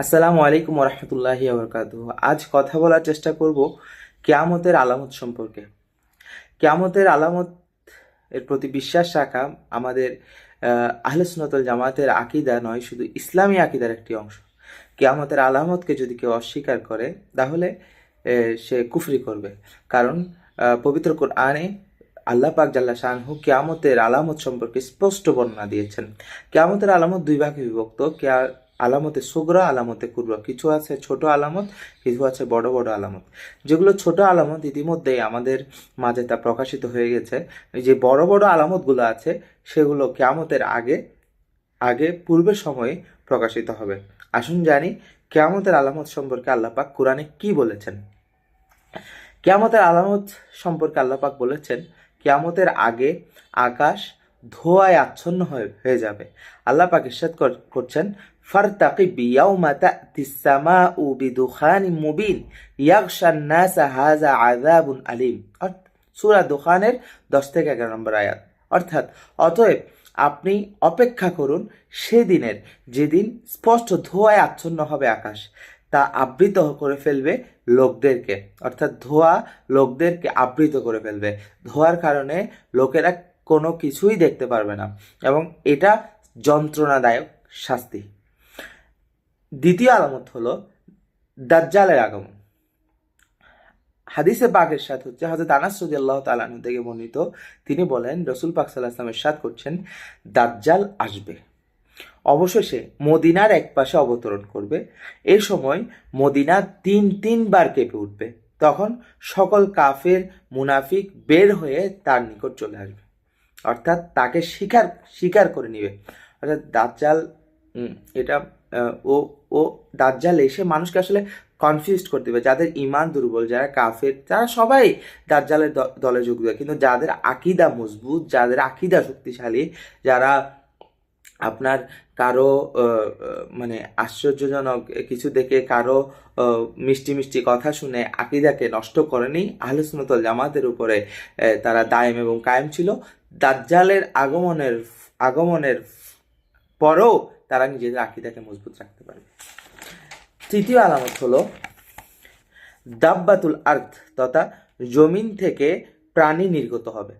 আসসালামু আলাইকুম ওরহমতুল্লাহি ওবরকাতুহ। আজ কথা বলার চেষ্টা করব কিয়ামতের আলামত সম্পর্কে। কিয়ামতের আলামত এর প্রতি বিশ্বাস রাখা আমাদের আহলে সুন্নাতুল জামাতের আকীদা নয়, শুধু ইসলামী আকীদার একটি অংশ। কিয়ামতের আলামতকে যদি কেউ অস্বীকার করে তাহলে সে কুফরি করবে। কারণ পবিত্র কোরআনে আল্লাহ পাক জাল্লা শানহু কিয়ামতের আলামত সম্পর্কে স্পষ্ট বর্ণনা দিয়েছেন। কিয়ামতের আলামত দুই ভাগে বিভক্ত। আলামতে সুগরা, আলামতে কুবরা। কিছু আছে ছোট আলামত, কিছু আছে বড় বড় আলামত। যেগুলো ছোট আলামত ইতিমধ্যেই আমাদের মাঝে তা প্রকাশিত হয়ে গেছে। যে বড় বড় আলামতগুলো আছে সেগুলো কিয়ামতের আগে আগে পূর্বের সময়ে প্রকাশিত হবে। আসুন জানি কিয়ামতের আলামত সম্পর্কে আল্লাহ পাক কোরআনে কি বলেছেন। কিয়ামতের আলামত সম্পর্কে আল্লাহ পাক বলেছেন, কিয়ামতের আগে আকাশ ধোঁয়ায় আচ্ছন্ন হয়ে যাবে। আল্লাহ পাক ইরশাদ করছেন, ফারতাকিব ইয়াউমা তা'তিস সামাউ বিদুখানিম মুবিন ইয়াগশান নাসা হাযা আযাবুন আলীম। সূরা দুখানের 10 থেকে 11 নম্বর আয়াত। অর্থাৎ অতএব আপনি অপেক্ষা করুন সেদিনের, যেদিন স্পষ্ট ধোঁয়ায় আচ্ছন্ন হবে আকাশ, তা আবৃত করে ফেলবে লোকদেরকে। অর্থাৎ ধোঁয়া লোকদেরকে আবৃত করে ফেলবে। ধোঁয়ার কারণে লোকেরা কোনো কিছুই দেখতে পারবে না এবং এটা যন্ত্রণাদায়ক শাস্তি। দ্বিতীয় আলামত হলো দাজ্জালের আগমন। হাদিসে পাক ইরশাদ হচ্ছে, হযরত আনাস রাদিয়াল্লাহু তাআলা আনহু থেকে বর্ণিত, তিনি বলেন রাসূল পাক সাল্লাল্লাহু আলাইহি ওয়াসাল্লাম ইরশাদ করছেন, দাজ্জাল আসবে, অবশেষে মদিনার এক পাশে অবতরণ করবে। এ সময় মদিনা তিনবার কেঁপে উঠবে। তখন সকল কাফের মুনাফিক বের হয়ে তার নিকট চলে আসবে, অর্থাৎ তাকে স্বীকার করে নিবে। অর্থাৎ দাজ্জাল এটা ও ও দাজ্জাল এসে মানুষকে আসলে কনফিউজ করে দেবে। যাদের ইমান দুর্বল, যারা কাফের, তারা সবাই দাজ্জালের দলে যোগ দেবে। কিন্তু যাদের আকীদা মজবুত, যাদের আকীদা শক্তিশালী, যারা আপনার কারো মানে আশ্চর্যজনক কিছু দেখে, কারো মিষ্টি মিষ্টি কথা শুনে আকীদাকে নষ্ট করেনি, আহলে সুন্নাত ওয়াল জামাতের উপরে তারা দায়েম এবং কায়েম ছিল, দাজ্জালের আগমনের পরেও তারা নিজেদের আকীদাকে মজবুত রাখতে পারবে। তৃতীয় আলামত হলো দাব্বাতুল আরদ, তথা জমিন থেকে প্রাণী নির্গত হবে।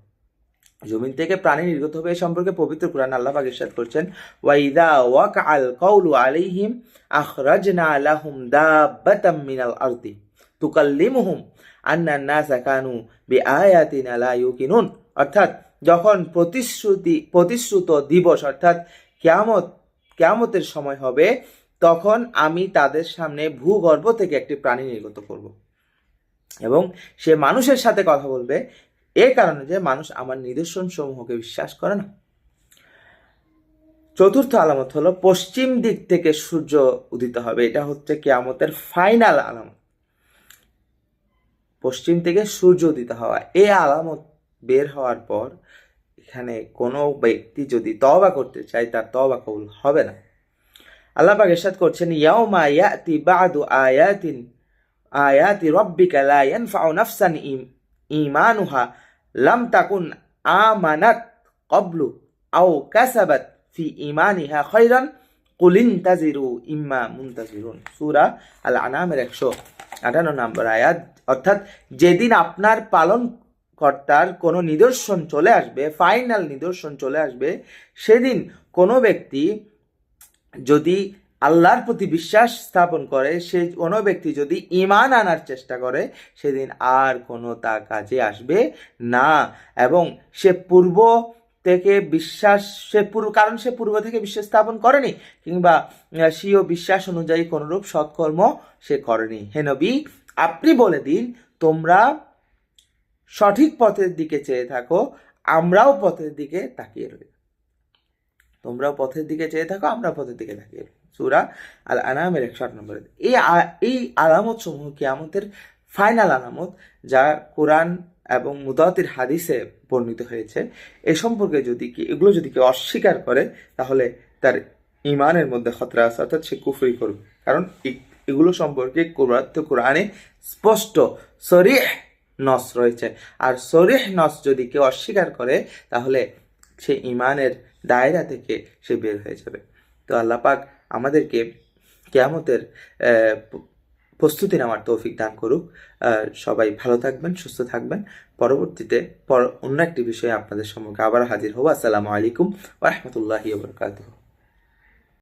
জমিন থেকে প্রাণী নির্গত হবে এ সম্পর্কে পবিত্র কুরআন আল্লাহ পাক ইরশাদ করছেন, ওয়াইদা ওয়াকাআল কাউলু আলাইহিম আখরাজনা লাহুম দাব্বাতাম মিনাল আরদি তুকাল্লিমুহুম আন্নান নাসা কানু বিআয়াতিনা লা ইউকিনুন। অর্থাৎ যখন প্রতিশ্রুত দিবস অর্থাৎ কিয়ামতের সময় হবে, তখন আমি তাদের সামনে ভূগর্ভ থেকে একটি প্রাণী নির্গত করব এবং সে মানুষের সাথে কথা বলবে, এ কারণে যে মানুষ আমার নিদর্শন সমূহকে বিশ্বাস করে না। চতুর্থ আলামত হলো পশ্চিম দিক থেকে সূর্য উদিত হবে। এটা হচ্ছে কিয়ামতের ফাইনাল আলামত, পশ্চিম থেকে সূর্য উদিত হওয়া। এই আলামত বের হওয়ার পর এখানে কোনো ব্যক্তি যদি তওবা করতে চায়, তার তওবা কবুল হবে না। আল্লাহ পাক ইরশাদ করছেন, ইয়াউমা ইয়াতি বাদু আয়াতি রাব্বিকা লা ইয়ানফাউ নাফসান ঈমানুহা লাম তাকুন আমানাত ক্বাবলু আও কাসাবাত ফি ঈমানিহা খায়রান কুল ইনতাজিরু ইম্মা মুনতাজিরুন। সূরা আল আনামের 158 নম্বর আয়াত। অর্থাৎ যেদিন আপনার পালন কর্তার কোনো নিদর্শন চলে আসবে, ফাইনাল নিদর্শন চলে আসবে, সেদিন কোনো ব্যক্তি যদি আল্লাহর প্রতি বিশ্বাস স্থাপন করে, সে কোনো ব্যক্তি যদি ঈমান আনার চেষ্টা করে, সেদিন আর কোনো তা কাজে আসবে না। এবং সে পূর্ব থেকে কারণ সে পূর্ব থেকে বিশ্বাস স্থাপন করেনি, কিংবা স্বীয় বিশ্বাস অনুযায়ী কোনরূপ সৎকর্ম সে করেনি। হে নবী, আপনি বলে দিন, তোমরা সঠিক পথের দিকে চেয়ে থাকো, আমরাও পথের দিকে তাকিয়ে রই। তোমরাও পথের দিকে চেয়ে থাকো, আমরা পথের দিকে তাকিয়ে রই। সূরা আল আনামের 108 নম্বর। এই আলামত সমূহ কিয়ামতের ফাইনাল আলামত, যা কোরআন এবং মুতাওয়াতির হাদিসে বর্ণিত হয়েছে। এ সম্পর্কে এগুলো যদি কেউ অস্বীকার করে, তাহলে তার ইমানের মধ্যে খতরা আছে, অর্থাৎ সে কুফরি করবে। কারণ এগুলো সম্পর্কে কোরআনে স্পষ্ট সরিহ নস রয়েছে, আর সরিহ নস যদি কেউ অস্বীকার করে, তাহলে সে ইমানের দায়রা থেকে সে বের হয়ে যাবে। তো আল্লাহ পাক আমাদেরকে কিয়ামতের প্রস্তুতি নেওয়ার তৌফিক দান করুক। সবাই ভালো থাকবেন, সুস্থ থাকবেন। পরবর্তীতে অন্য একটি বিষয়ে আপনাদের সম্মুখে আবার হাজির হব। আসসালামু আলাইকুম ওয়া রাহমাতুল্লাহি ওয়া বারাকাতুহু।